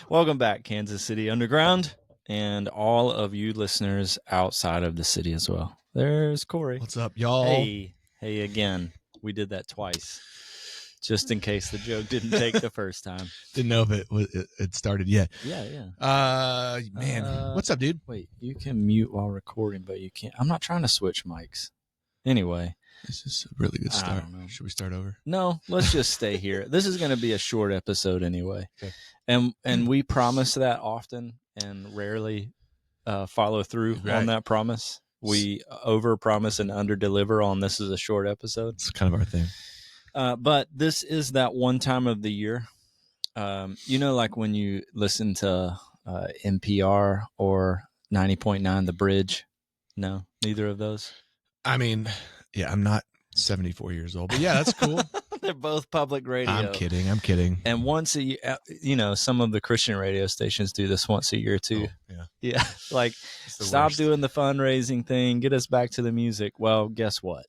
Welcome back, Kansas City Underground, and all of you listeners outside of the city as well. There's Cory. What's up, y'all? Hey again. We did that twice, just in case the joke didn't take the first time. Didn't know if it started yet. Yeah. Man, what's up, dude? Wait, you can mute while recording, but you can't. I'm not trying to switch mics. Anyway. This is a really good start. I don't know. Should we start over? No, let's just stay here. This is going to be a short episode anyway. Okay. And we promise that often and rarely follow through on that promise. We over-promise and under-deliver on this is a short episode. It's kind of our thing. But this is that one time of the year. Like when you listen to NPR or 90.9 The Bridge? No, neither of those? I mean, yeah, I'm not 74 years old, but yeah, that's cool. They're both public radio. I'm kidding. And once a year, some of the Christian radio stations do this once a year too. Oh, yeah. Like, stop doing the fundraising thing. Get us back to the music. Well, guess what?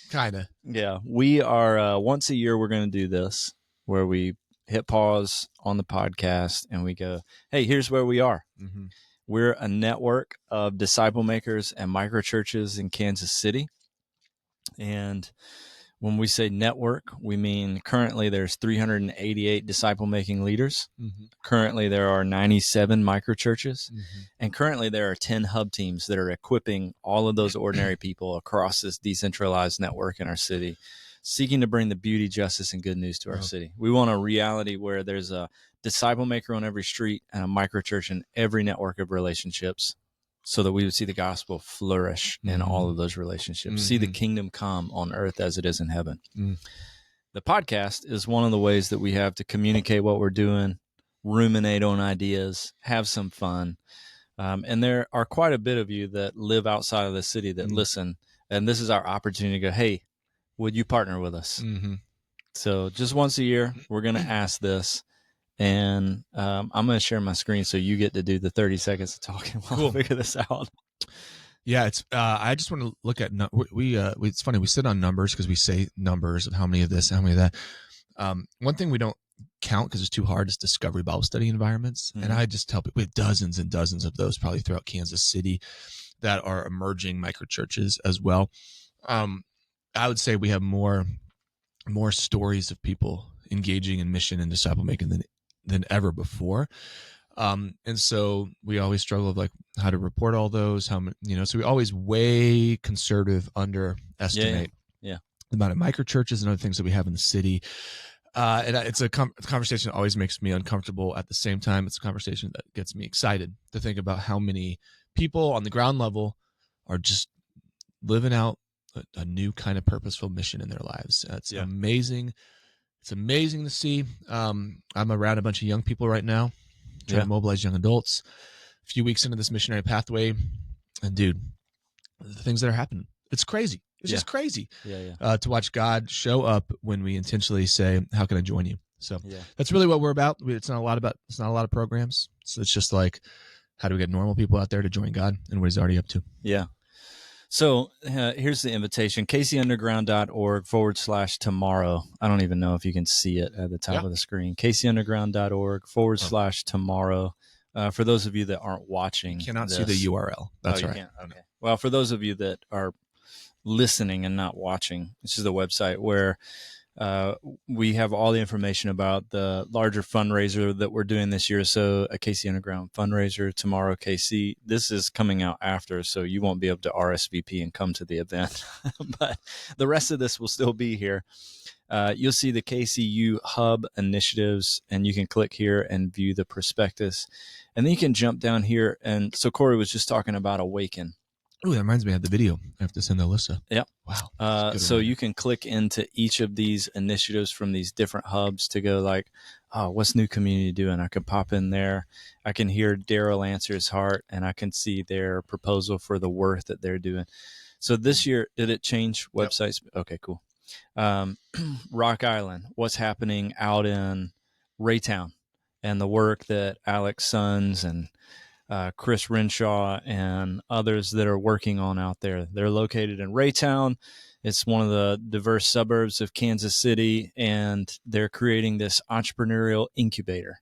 Kind of. Yeah. We are, once a year, we're going to do this where we hit pause on the podcast and we go, hey, here's where we are. Mm-hmm. We're a network of disciple makers and microchurches in Kansas City. And when we say network, we mean currently there's 388 disciple-making leaders. Mm-hmm. Currently there are 97 microchurches. Mm-hmm. And currently there are 10 hub teams that are equipping all of those ordinary people across this decentralized network in our city, seeking to bring the beauty, justice, and good news to our city. We want a reality where there's a disciple maker on every street and a microchurch in every network of relationships, so that we would see the gospel flourish in all of those relationships, see the kingdom come on earth as it is in heaven. The podcast is one of the ways that we have to communicate what we're doing, ruminate on ideas, have some fun. And there are quite a bit of you that live outside of the city that listen, and this is our opportunity to go, hey, would you partner with us? Mm-hmm. So just once a year, we're going to ask this. And I'm going to share my screen so you get to do the 30 seconds of talking while I figure this out. Yeah, it's. I just want to look at it's funny we sit on numbers because we say numbers of how many of this, how many of that. One thing we don't count because it's too hard is discovery Bible study environments, and I just tell people we have dozens and dozens of those probably throughout Kansas City that are emerging microchurches as well. I would say we have more stories of people engaging in mission and disciple making than ever before. And so we always struggle with like how to report all those, so we always way conservative underestimate the amount of microchurches and other things that we have in the city. And it's a conversation that always makes me uncomfortable. At the same time, it's a conversation that gets me excited to think about how many people on the ground level are just living out a new kind of purposeful mission in their lives. It's amazing. It's amazing to see. I'm around a bunch of young people right now, trying to mobilize young adults. A few weeks into this missionary pathway, and dude, the things that are happening, it's crazy. It's just crazy to watch God show up when we intentionally say, how can I join you? So that's really what we're about. It's not a lot of programs. So it's just like, how do we get normal people out there to join God and what he's already up to? Yeah. So here's the invitation, kcunderground.org/tomorrow. I don't even know if you can see it at the top of the screen. kcunderground.org/tomorrow. For those of you that aren't watching. You cannot see the URL. That's right. Okay. Well, for those of you that are listening and not watching, this is the website where we have all the information about the larger fundraiser that we're doing this year. So a KC Underground fundraiser tomorrow, KC. This is coming out after, so you won't be able to RSVP and come to the event. But the rest of this will still be here. You'll see the KCU Hub initiatives, and you can click here and view the prospectus. And then you can jump down here. And so Cory was just talking about Awaken. Oh, that reminds me, I have the video. I have to send Alyssa. Yep. Wow. So you can click into each of these initiatives from these different hubs to go like, oh, what's New Community doing? I could pop in there. I can hear Daryl answer his heart, and I can see their proposal for the work that they're doing. So this year, did it change websites? Yep. Okay, cool. Rock Island, what's happening out in Raytown, and the work that Alex Sons and Chris Renshaw and others that are working on out there. They're located in Raytown. It's one of the diverse suburbs of Kansas City, and they're creating this entrepreneurial incubator.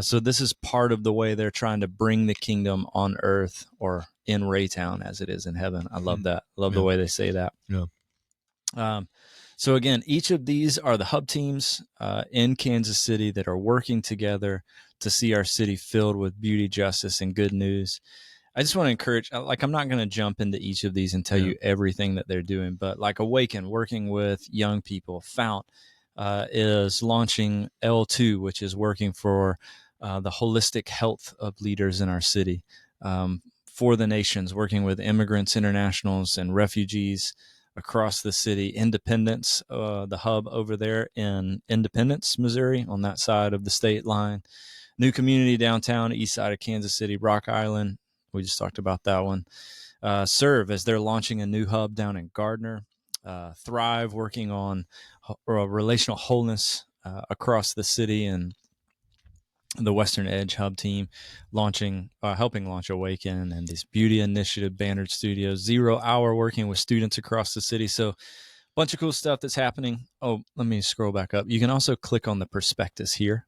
So this is part of the way they're trying to bring the kingdom on earth, or in Raytown as it is in heaven. I love that. I love the way they say that. Yeah. So again, each of these are the hub teams in Kansas City that are working together to see our city filled with beauty, justice, and good news. I just want to encourage, like, I'm not going to jump into each of these and tell you everything that they're doing, but like Awaken, working with young people. Fount is launching L2, which is working for the holistic health of leaders in our city. For the Nations, working with immigrants, internationals, and refugees across the city. Independence, the hub over there in Independence, Missouri, on that side of the state line. New Community downtown, east side of Kansas City, Rock Island. We just talked about that one. Serve, as they're launching a new hub down in Gardner. Thrive, working on relational wholeness across the city, and the Western Edge Hub team helping launch Awaken, and this Beauty Initiative, Bannered Studios, 0 Hour, working with students across the city. So bunch of cool stuff that's happening. Oh, let me scroll back up. You can also click on the prospectus here,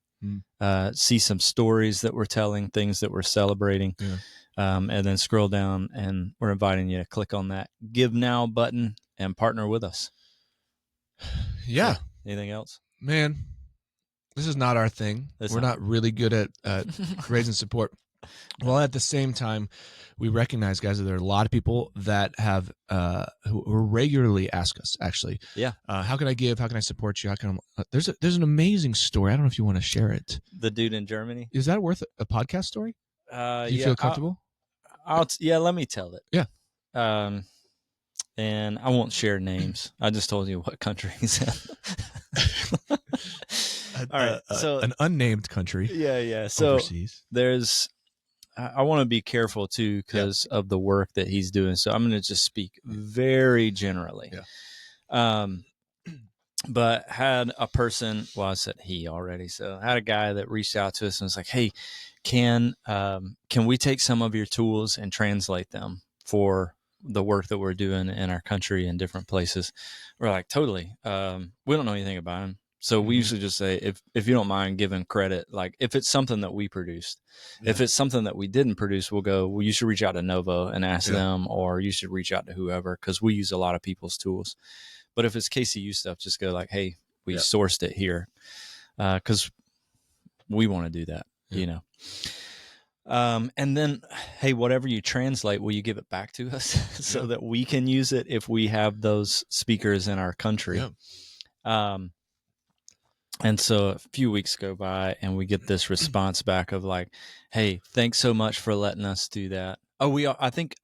see some stories that we're telling, things that we're celebrating, and then scroll down, and we're inviting you to click on that Give Now button and partner with us. Yeah. So, anything else? Man, this is not our thing. We're not really good at raising support. Well, at the same time, we recognize, guys, that there are a lot of people that have who regularly ask us, actually, how can I give? How can I support you? How can there's an amazing story. I don't know if you want to share it. The dude in Germany. Is that worth a podcast story? Do you feel comfortable? Let me tell it. Yeah. And I won't share names. I just told you what country he's in. All right. So an unnamed country. Yeah. So overseas. I want to be careful too, because of the work that he's doing. So I'm going to just speak very generally. But had a person, well, I said he already. So I had a guy that reached out to us and was like, "Hey, can we take some of your tools and translate them for the work that we're doing in our country and different places?" We're like, "Totally." We don't know anything about him. So we usually just say, if you don't mind giving credit, like if it's something that we produced, if it's something that we didn't produce, we'll go, well, you should reach out to Novo and ask them, or you should reach out to whoever, because we use a lot of people's tools. But if it's KCU stuff, just go like, hey, we sourced it here, because we want to do that, you know. And then, hey, whatever you translate, will you give it back to us so that we can use it if we have those speakers in our country? And so a few weeks go by, and we get this response back of like, "Hey, thanks so much for letting us do that." Oh, I think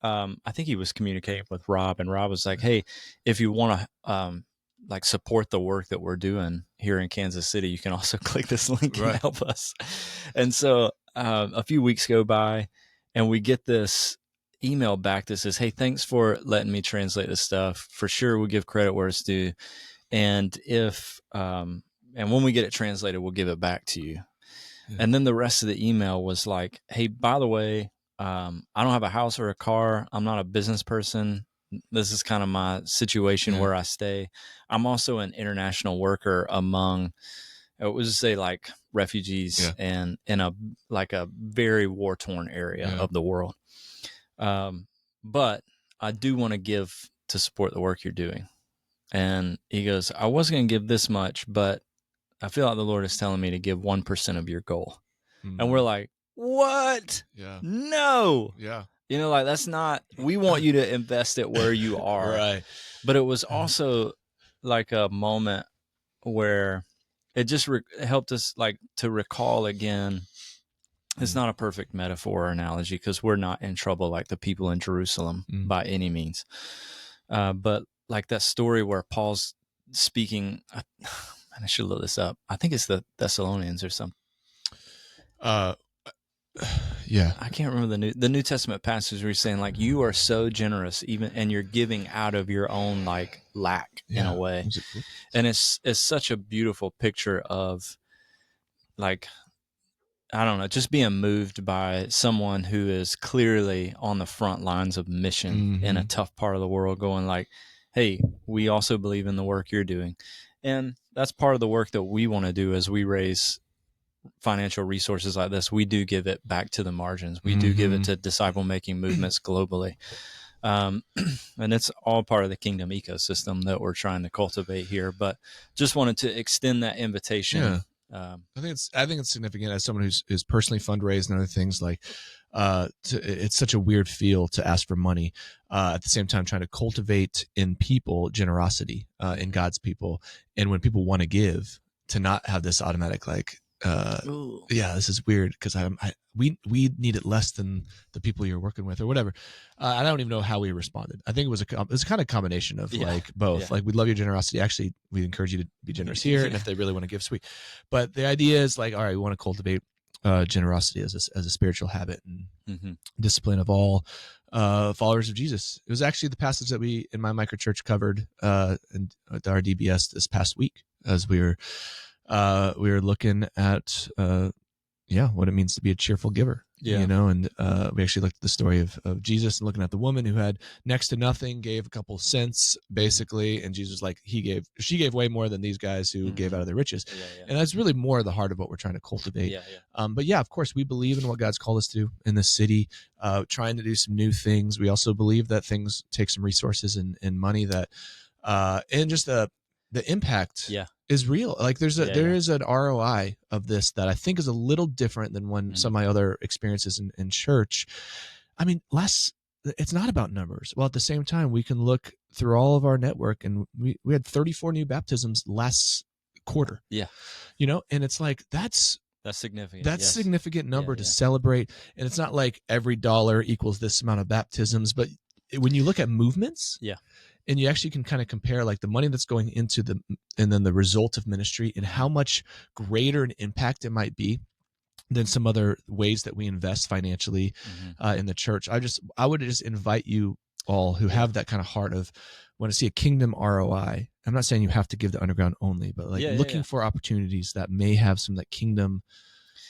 he was communicating with Rob, and Rob was like, "Hey, if you want to like support the work that we're doing here in Kansas City, you can also click this link and help us." And so a few weeks go by, and we get this email back that says, "Hey, thanks for letting me translate this stuff. For sure, we'll give credit where it's due, and if and when we get it translated, we'll give it back to you." And then the rest of the email was like, "Hey, by the way, I don't have a house or a car. I'm not a business person. This is kind of my situation where I stay. I'm also an international worker among, it was say like refugees and in a very war-torn area of the world. But I do want to give to support the work you're doing." And he goes, "I was going to give this much, but I feel like the Lord is telling me to give 1% of your goal." And we're like, "What? No." You know, like, that's not, we want you to invest it where you are. But it was also like a moment where it just helped us like to recall again, it's not a perfect metaphor or analogy, because we're not in trouble like the people in Jerusalem by any means. But like that story where Paul's speaking, I should look this up. I think it's the Thessalonians or something. I can't remember the New Testament passage where he's saying like, you are so generous, even, and you're giving out of your own like lack in a way. And it's such a beautiful picture of like, I don't know, just being moved by someone who is clearly on the front lines of mission in a tough part of the world, going like, hey, we also believe in the work you're doing. And that's part of the work that we want to do as we raise financial resources like this. We do give it back to the margins. We do give it to disciple making movements globally. And it's all part of the kingdom ecosystem that we're trying to cultivate here. But just wanted to extend that invitation. Yeah. I think it's significant as someone who's personally fundraised and other things like, it's such a weird feel to ask for money. At the same time, trying to cultivate in people generosity, in God's people. And when people want to give, to not have this automatic, like, yeah, this is weird because we need it less than the people you're working with or whatever. I don't even know how we responded. I think it was a kind of combination of like both. Like, we love your generosity. Actually, we encourage you to be generous here, and if they really want to give, sweet. But the idea is like, all right, we want to cultivate generosity as a spiritual habit and discipline of all followers of Jesus. It was actually the passage that we in my microchurch covered at our DBS this past week as we were looking at what it means to be a cheerful giver. And we actually looked at the story of Jesus and looking at the woman who had next to nothing, gave a couple cents basically, and Jesus was like, she gave way more than these guys who gave out of their riches. And that's really more the heart of what we're trying to cultivate. But yeah, of course, we believe in what God's called us to do in this city, trying to do some new things. We also believe that things take some resources and money that and just the impact is real. Like there is an ROI of this that I think is a little different than when some of my other experiences in church. I mean, it's not about numbers. Well, at the same time, we can look through all of our network, and we had 34 new baptisms last quarter. And it's like, that's significant. That's a significant number to celebrate. And it's not like every dollar equals this amount of baptisms, but when you look at movements, and you actually can kind of compare like the money that's going into and then the result of ministry and how much greater an impact it might be than some other ways that we invest financially in the church. I would just invite you all who have that kind of heart of want to see a kingdom ROI. I'm not saying you have to give the underground only, but like looking for opportunities that may have some that kingdom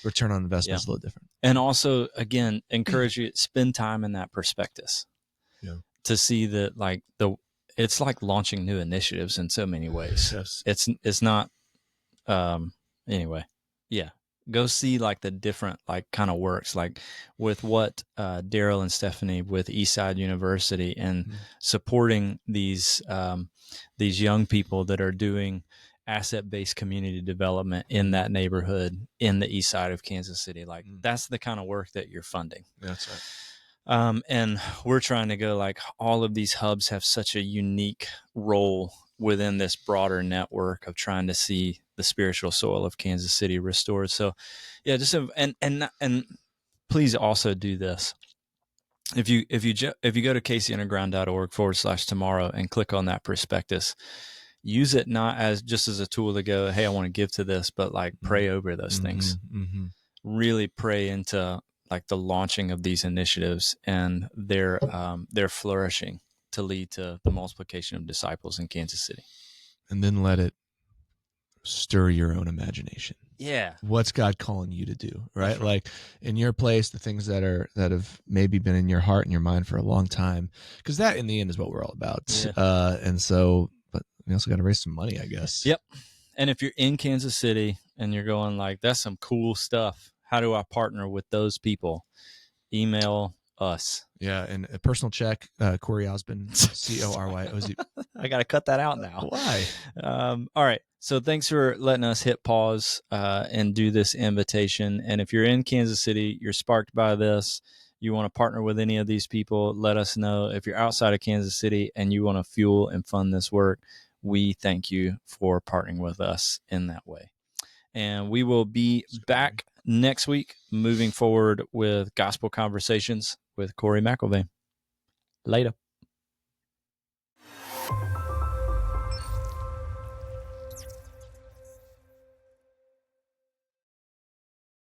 return on investment is a little different. And also, again, encourage you to spend time in that prospectus to see that like it's like launching new initiatives in so many ways. It's not, anyway. Go see like the different like kind of works, like with what Daryl and Stephanie with Eastside University and supporting these young people that are doing asset-based community development in that neighborhood in the east side of Kansas City. Like that's the kind of work that you're funding. That's right. And we're trying to go like all of these hubs have such a unique role within this broader network of trying to see the spiritual soil of Kansas City restored. So just and please also do this. If you go to kcunderground.org/tomorrow and click on that prospectus, use it not as just as a tool to go, hey, I want to give to this, but like pray over those things. Really pray into like the launching of these initiatives and their flourishing to lead to the multiplication of disciples in Kansas City. And then let it stir your own imagination. Yeah. What's God calling you to do, right? Like in your place, the things that have maybe been in your heart and your mind for a long time, because that in the end is what we're all about. And so, but we also got to raise some money, I guess. Yep. And if you're in Kansas City and you're going like, that's some cool stuff, how do I partner with those people? Email us. Yeah, and a personal check, Cory Osmond, CORYOZ. I got to cut that out now. Why? All right. So thanks for letting us hit pause and do this invitation. And if you're in Kansas City, you're sparked by this, you want to partner with any of these people, let us know. If you're outside of Kansas City and you want to fuel and fund this work, we thank you for partnering with us in that way. And we will be back next week moving forward with Gospel Conversations with Cory McElvain. Later.